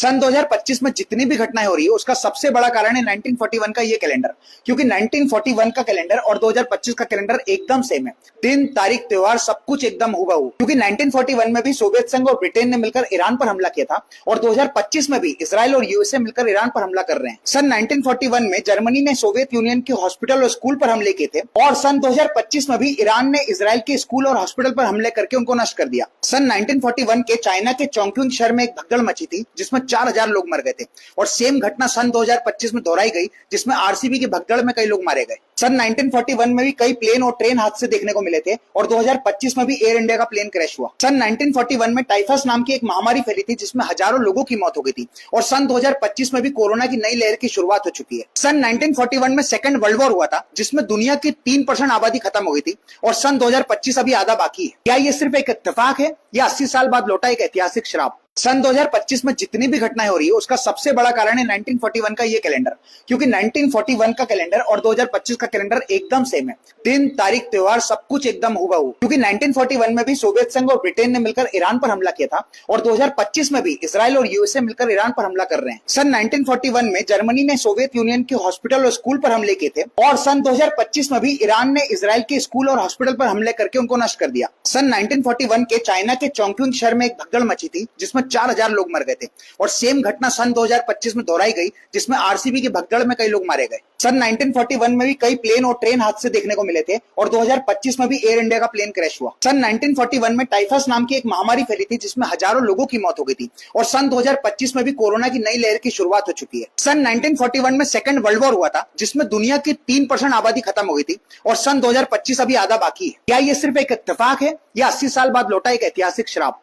सन 2025 में जितनी भी घटनाएं हो रही है उसका सबसे बड़ा कारण है 1941 का ये कैलेंडर। क्योंकि 1941 का कैलेंडर और 2025 का कैलेंडर एकदम सेम है। दिन, तारीख, त्योहार सब कुछ एकदम हूबहू। क्योंकि 1941 में भी सोवियत संघ और ब्रिटेन ने मिलकर ईरान पर हमला किया था और 2025 में भी इसराइल और यूएसए मिलकर ईरान पर हमला कर रहे हैं। सन 1941 में जर्मनी ने सोवियत यूनियन के हॉस्पिटल और स्कूल पर हमले किए थे और सन 2025 में भी ईरान ने इसराइल के स्कूल और हॉस्पिटल पर हमले करके उनको नष्ट कर दिया। सन 1941 के चाइना के चोंगक्विंग शहर में एक भगदड़ मची थी जिसमें 4000 लोग मर गए थे और सेम घटना सन 2025 में दोहराई गई जिसमें आरसीबी की भगदड़ में कई लोग मारे गए। सन 1941 में भी कई प्लेन और ट्रेन हादसे देखने को मिले थे और 2025 में भी एयर इंडिया का प्लेन क्रैश हुआ। सन 1941 में टाइफस नाम की एक महामारी फैली थी जिसमें हजारों लोगों की मौत हो गई थी और सन 2025 में भी कोरोना की नई लहर की शुरुआत हो चुकी है। सन 1941 में सेकंड वर्ल्ड वॉर हुआ था जिसमें दुनिया की 3% आबादी खत्म हो गई थी और सन 2025 अभी आधा बाकी है। क्या ये सिर्फ एक इत्तेफाक है या 80 साल बाद लौटा एक ऐतिहासिक श्राप? सन 2025 में जितनी भी घटनाएं हो रही है उसका सबसे बड़ा कारण है 1941 का ये कैलेंडर। क्योंकि 1941 का कैलेंडर और 2025 का कैलेंडर एकदम सेम है। दिन, तारीख, त्योहार सब कुछ एकदम हूबहू। क्योंकि 1941 में भी सोवियत संघ और ब्रिटेन ने मिलकर ईरान पर हमला किया था और 2025 में भी इसराइल और यूएसए मिलकर ईरान पर हमला कर रहे हैं। सन 1941 में जर्मनी ने सोवियत यूनियन के हॉस्पिटल और स्कूल पर हमले किए थे और सन 2025 में भी ईरान ने इसराइल के स्कूल और हॉस्पिटल पर हमले करके उनको नष्ट कर दिया। सन 1941 के चाइना के चोंगक्विंग शहर में एक भगदड़ मची थी जिसमें 4000 लोग मर गए थे और सेम घटना सन 2025 में दोहराई गई जिसमें आरसीबी की भगदड़ में कई लोग मारे गए। सन 1941 में भी कई प्लेन और ट्रेन हादसे देखने को मिले थे और 2025 में भी एयर इंडिया का प्लेन क्रैश हुआ। सन 1941 में टाइफस नाम की एक महामारी फैली थी जिसमें हजारों लोगों की मौत हो गई थी और सन 2025 में भी कोरोना की नई लहर की शुरुआत हो चुकी है। सन 1941 में सेकंड वर्ल्ड वॉर हुआ था जिसमें दुनिया की 3% आबादी खत्म हो गई थी और सन 2025 अभी आधा बाकी है। क्या ये सिर्फ एक इत्तेफाक है या 80 साल बाद लौटा एक ऐतिहासिक श्राप?